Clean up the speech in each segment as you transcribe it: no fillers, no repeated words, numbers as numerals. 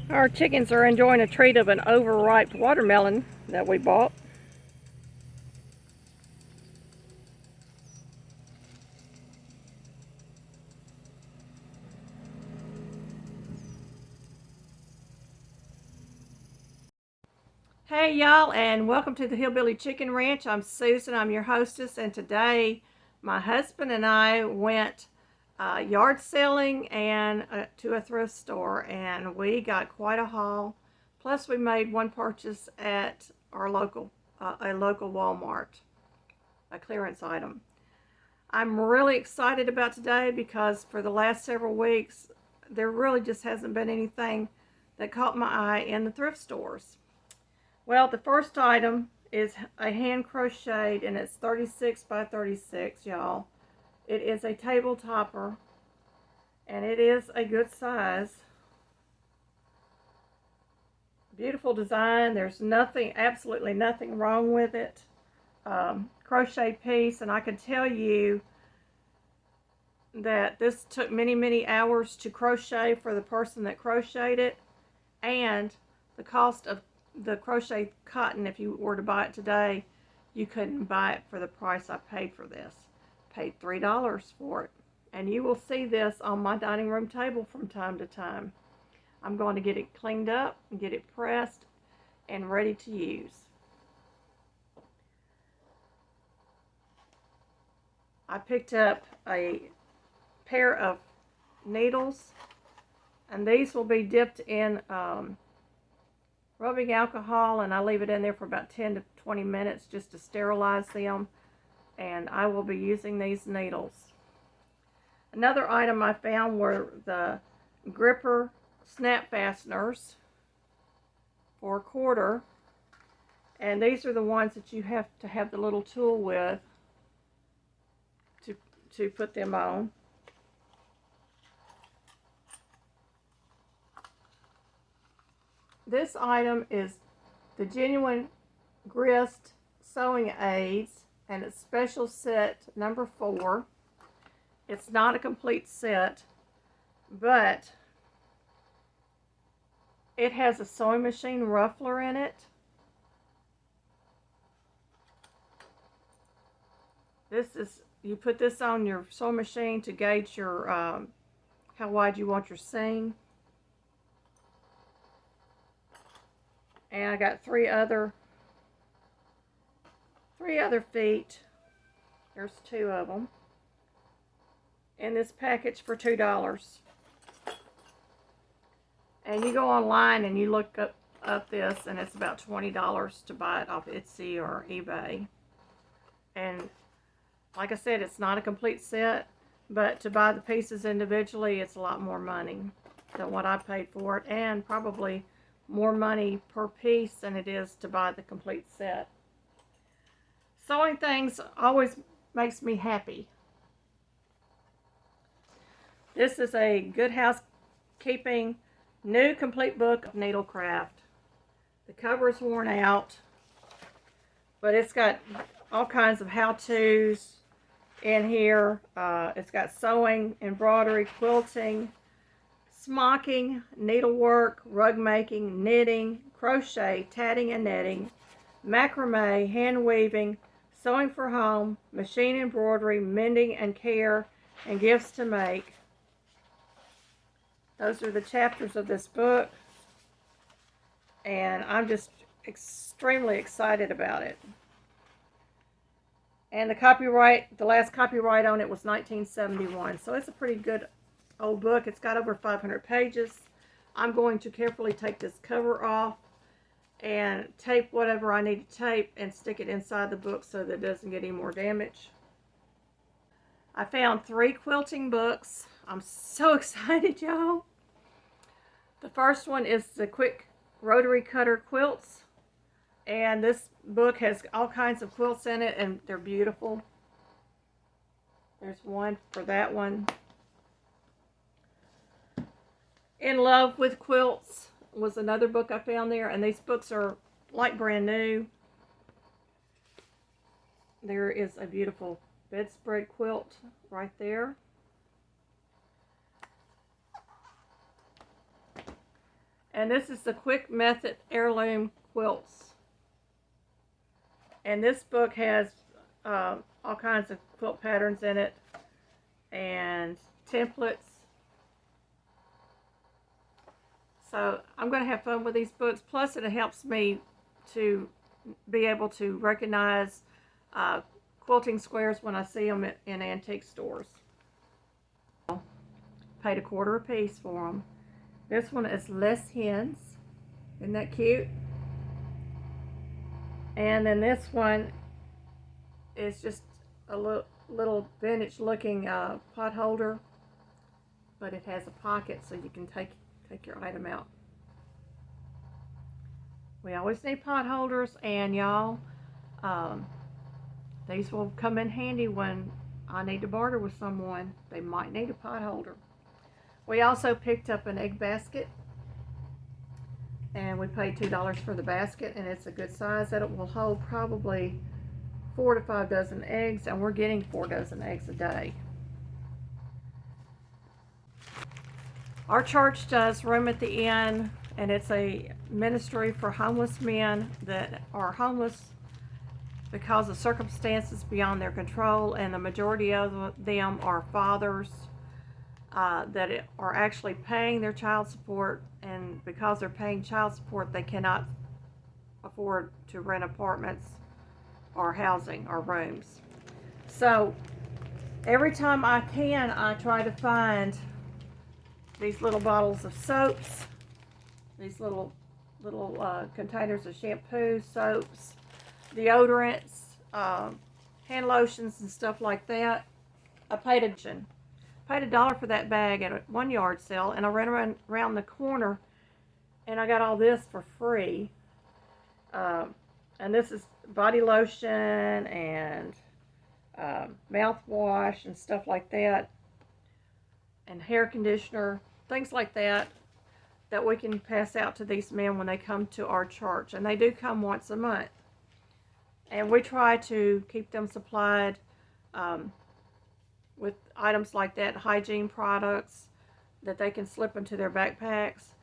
Our chickens are enjoying a treat of an overripe watermelon that we bought. Hey y'all, and welcome to the Hillbilly Chicken Ranch. I'm Susan, I'm your hostess, and today my husband and I went yard selling and to a thrift store, and we got quite a haul. Plus we made one purchase at our local a local Walmart, a clearance item. I'm really excited about today because for the last several weeks there really just hasn't been anything that caught my eye in the thrift stores. Well, the first item is a hand crocheted, and it's 36 by 36, y'all. It is a table topper, and it is a good size. Beautiful design. There's nothing, absolutely nothing wrong with it. Crochet piece, and I can tell you that this took many, many hours to crochet for the person that crocheted it, and the cost of the crochet cotton, if you were to buy it today, you couldn't buy it for the price I paid for this. Paid $3 for it. And you will see this on my dining room table from time to time. I'm going to get it cleaned up and get it pressed and ready to use. I picked up a pair of needles, and these will be dipped in rubbing alcohol, and I leave it in there for about 10 to 20 minutes just to sterilize them, and I will be using these needles. Another item I found were the gripper snap fasteners for $1, and these are the ones that you have to have the little tool with to put them on. This item is the Genuine Grist Sewing Aids, and it's special set number 4. It's not a complete set, but it has a sewing machine ruffler in it. This is, you put this on your sewing machine to gauge your how wide you want your seam. And I got three other feet. There's 2 of them in this package for $2. And you go online and you look up this, and it's about $20 to buy it off Etsy or eBay. And like I said, it's not a complete set, but to buy the pieces individually, it's a lot more money than what I paid for it, and probably more money per piece than it is to buy the complete set. Sewing things always makes me happy. This is a Good Housekeeping new complete book of needlecraft. The cover is worn out, but it's got all kinds of how-tos in here. It's got sewing, embroidery, quilting, smocking, needlework, rug making, knitting, crochet, tatting and netting, macrame, hand weaving, sewing for home, machine embroidery, mending and care, and gifts to make. Those are the chapters of this book, and I'm just extremely excited about it. And the last copyright on it was 1971, so it's a pretty good old book. It's got over 500 pages. I'm going to carefully take this cover off and tape whatever I need to tape and stick it inside the book so that it doesn't get any more damage. I found 3 quilting books. I'm so excited, y'all. The first one is the Quick Rotary Cutter Quilts, and this book has all kinds of quilts in it, and they're beautiful. There's one for that one. In Love with Quilts was another book I found there, and these books are like brand new. There is a beautiful bedspread quilt right there. And this is the Quick Method Heirloom Quilts. And this book has all kinds of quilt patterns in it and templates. So I'm going to have fun with these books. Plus it helps me to be able to recognize quilting squares when I see them in antique stores. Paid $1/4 a piece for them. This one is Less Hens. Isn't that cute? And then this one is just a little vintage looking pot holder, but it has a pocket so you can take your item out. We always need pot holders, and y'all, these will come in handy when I need to barter with someone. They might need a pot holder. We also picked up an egg basket, and we paid $2 for the basket, and it's a good size that it will hold probably 4 to 5 dozen eggs, and we're getting 4 dozen eggs a day. Our church does room at the inn, and it's a ministry for homeless men that are homeless because of circumstances beyond their control, and the majority of them are fathers that are actually paying their child support, and because they're paying child support, they cannot afford to rent apartments or housing or rooms. So every time I can, I try to find these little bottles of soaps, these little containers of shampoo, soaps, deodorants, hand lotions and stuff like that. I paid $1 for that bag at one yard sale, and I ran around the corner and I got all this for free. And this is body lotion and mouthwash and stuff like that, and hair conditioner, things like that we can pass out to these men when they come to our church. And they do come once a month. And we try to keep them supplied with items like that, hygiene products that they can slip into their backpacks.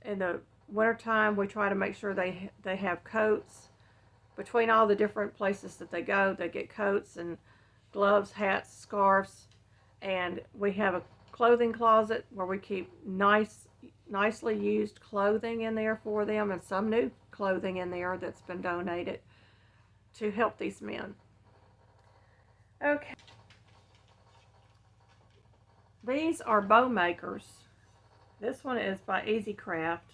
In the wintertime, we try to make sure they have coats. Between all the different places that they go, they get coats and gloves, hats, scarves. And we have a clothing closet where we keep nicely used clothing in there for them, and some new clothing in there that's been donated to help these men. Okay. These are bow makers. This one is by Easy Craft.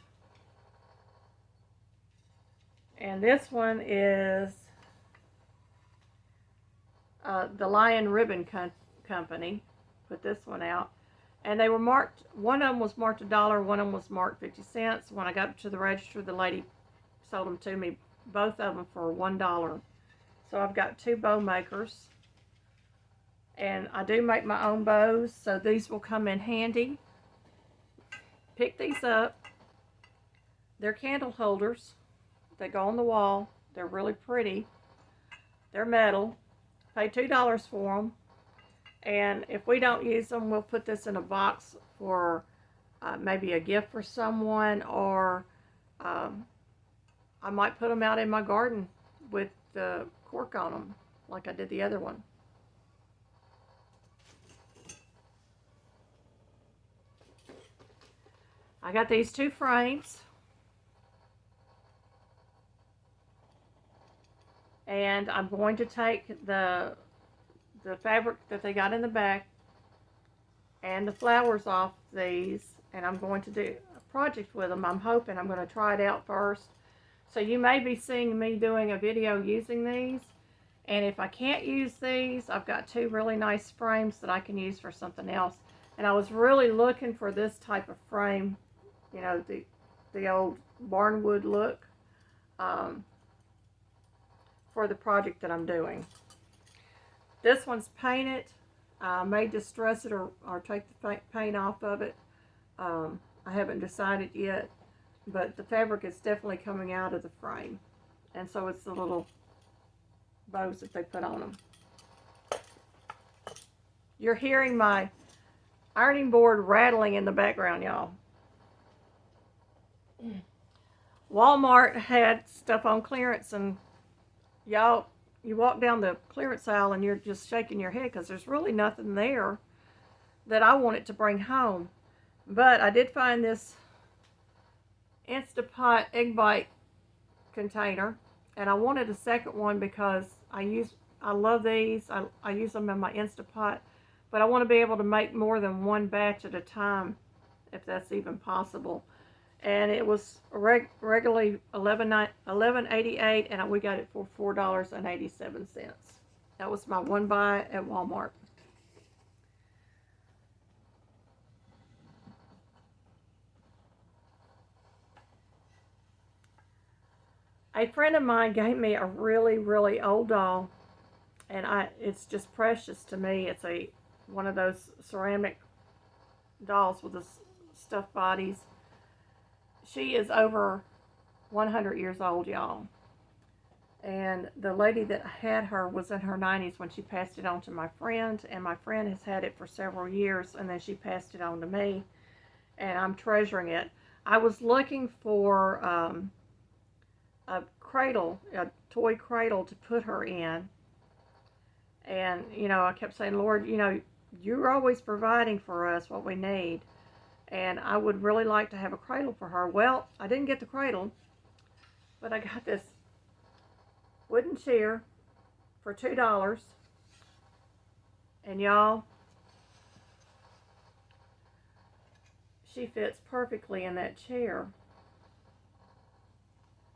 And this one is the Lion Ribbon Company. Put this one out. And they were marked, one of them was marked $1, one of them was marked 50 cents. When I got to the register, the lady sold them to me, both of them for $1. So I've got 2 bow makers. And I do make my own bows, so these will come in handy. Pick these up. They're candle holders. They go on the wall. They're really pretty. They're metal. Pay $2 for them. And if we don't use them, we'll put this in a box for maybe a gift for someone, or I might put them out in my garden with the cork on them, like I did the other one. I got these 2 frames. And I'm going to take the fabric that they got in the back and the flowers off these, and I'm going to do a project with them. I'm hoping I'm going to try it out first. So you may be seeing me doing a video using these, and if I can't use these, I've got 2 really nice frames that I can use for something else. And I was really looking for this type of frame, you know, the old barnwood look, for the project that I'm doing. This one's painted. I may distress it or take the paint off of it. I haven't decided yet, but the fabric is definitely coming out of the frame. And so it's the little bows that they put on them. You're hearing my ironing board rattling in the background, y'all. Walmart had stuff on clearance, and y'all, you walk down the clearance aisle and you're just shaking your head because there's really nothing there that I wanted to bring home. But I did find this Instapot egg bite container, and I wanted a second one because I love these. I use them in my Instapot, but I want to be able to make more than one batch at a time, if that's even possible. And it was regularly $11.88, and we got it for $4.87. That was my one buy at Walmart. A friend of mine gave me a really, really old doll, and it's just precious to me. It's one of those ceramic dolls with the stuffed bodies. She is over 100 years old, y'all. And the lady that had her was in her 90s when she passed it on to my friend, and my friend has had it for several years, and then she passed it on to me, and I'm treasuring it. I was looking for a cradle, a toy cradle to put her in, and I kept saying, Lord, you're always providing for us what we need, and I would really like to have a cradle for her. Well, I didn't get the cradle, but I got this wooden chair for $2, and y'all, she fits perfectly in that chair.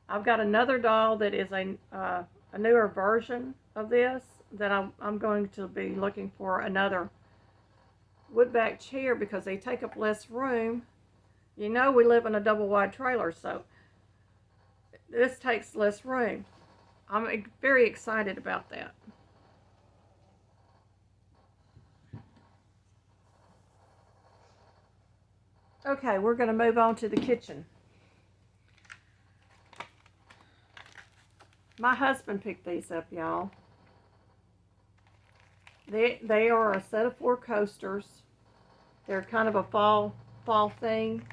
I've got another doll that is a newer version of this that I'm going to be looking for another woodback chair because they take up less room. We live in a double wide trailer, so this takes less room. I'm very excited about that. Okay, we're going to move on to the kitchen. My husband picked these up, y'all. They are a set of 4 coasters. They're kind of a fall thing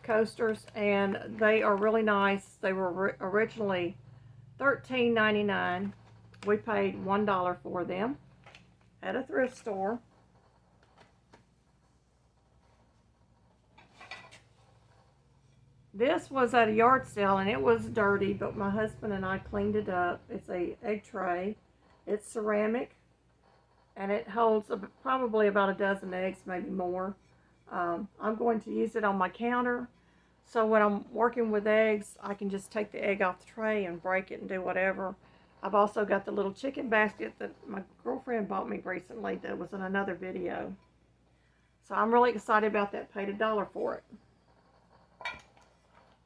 coasters, and they are really nice. They were originally $13.99. We paid $1 for them at a thrift store. This was at a yard sale, and it was dirty, but my husband and I cleaned it up. It's a egg tray. It's ceramic, and it holds probably about a dozen eggs, maybe more. I'm going to use it on my counter, so when I'm working with eggs, I can just take the egg off the tray and break it and do whatever. I've also got the little chicken basket that my girlfriend bought me recently that was in another video. So I'm really excited about that. Paid $1 for it.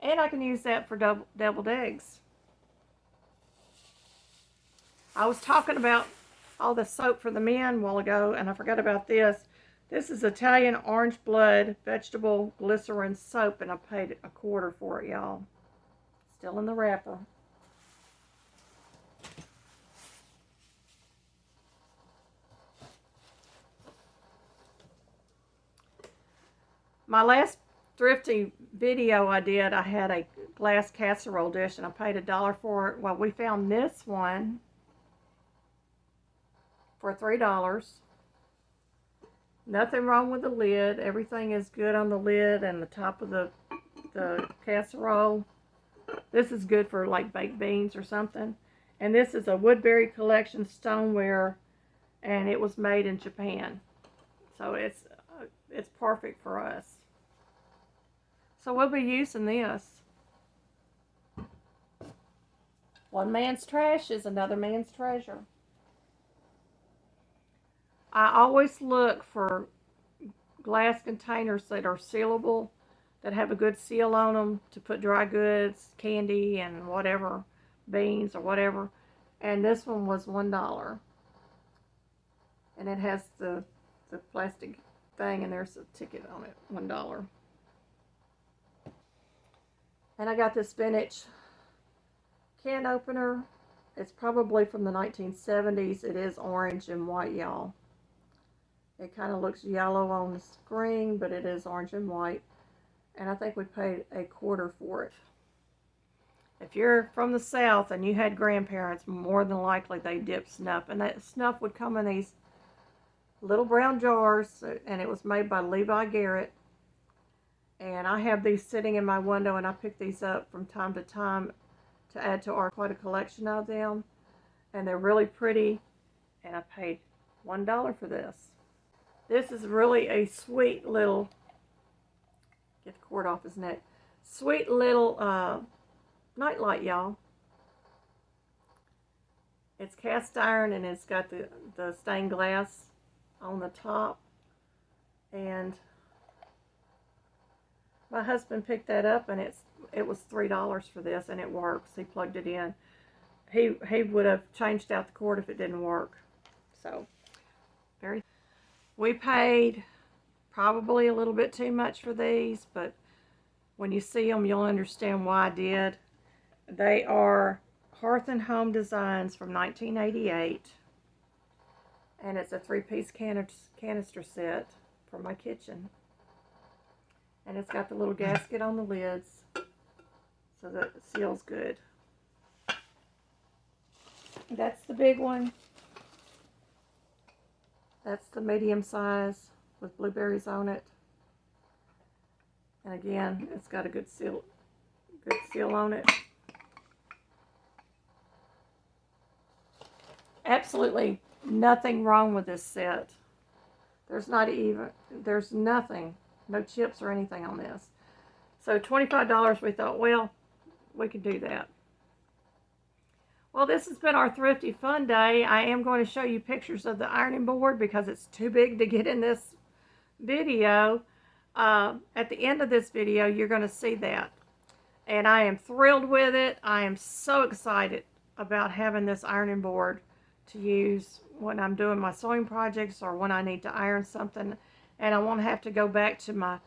And I can use that for deviled eggs. I was talking about all the soap for the men a while ago, and I forgot about this. This is Italian orange blood vegetable glycerin soap, and I paid $1 for it, y'all. Still in the wrapper. My last thrifty video I did, I had a glass casserole dish, and I paid $1 for it. Well, we found this one for $3. Nothing wrong with the lid. Everything is good on the lid and the top of the casserole. This is good for like baked beans or something. And this is a Woodbury Collection stoneware, and it was made in Japan. So it's perfect for us. So we'll be using this. One man's trash is another man's treasure. I always look for glass containers that are sealable, that have a good seal on them to put dry goods, candy, and whatever, beans or whatever. And this one was $1. And it has the plastic thing, and there's a ticket on it, $1. And I got this spinach can opener. It's probably from the 1970s. It is orange and white, y'all. It kind of looks yellow on the screen, but it is orange and white. and I think we paid $1.25 for it. If you're from the South and you had grandparents, more than likely they dipped snuff, and that snuff would come in these little brown jars, and it was made by Levi Garrett. And I have these sitting in my window, and I pick these up from time to time to add to our quite a collection of them, and they're really pretty, and I paid $1 for this. This is really a sweet little, get the cord off his neck, sweet little nightlight, y'all. It's cast iron, and it's got the stained glass on the top, and my husband picked that up, and it was $3 for this, and it works. He plugged it in. He would have changed out the cord if it didn't work. So, we paid probably a little bit too much for these, but when you see them, you'll understand why I did. They are Hearth and Home Designs from 1988, and it's a 3-piece canister set for my kitchen. And it's got the little gasket on the lids so that it seals good. That's the big one. That's the medium size with blueberries on it. And again, it's got a good seal on it. Absolutely nothing wrong with this set. There's nothing, no chips or anything on this. So $25, we thought, well, we could do that. Well, this has been our Thrifty Fun Day. I am going to show you pictures of the ironing board because it's too big to get in this video. At the end of this video, you're going to see that. And I am thrilled with it. I am so excited about having this ironing board to use when I'm doing my sewing projects or when I need to iron something. And I won't have to go back to my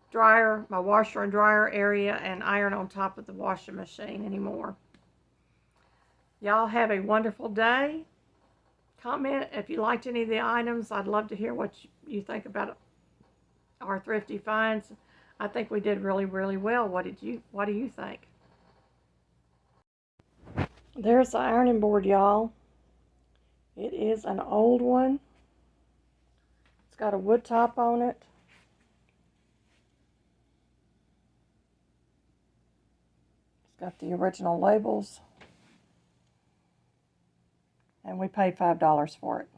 dryer, my washer and dryer area, and iron on top of the washing machine anymore. Y'all have a wonderful day. Comment if you liked any of the items. I'd love to hear what you think about our thrifty finds. I think we did really, really well. What do you think? There's the ironing board, y'all. It is an old one. It's got a wood top on it. It's got the original labels. And we paid $5 for it.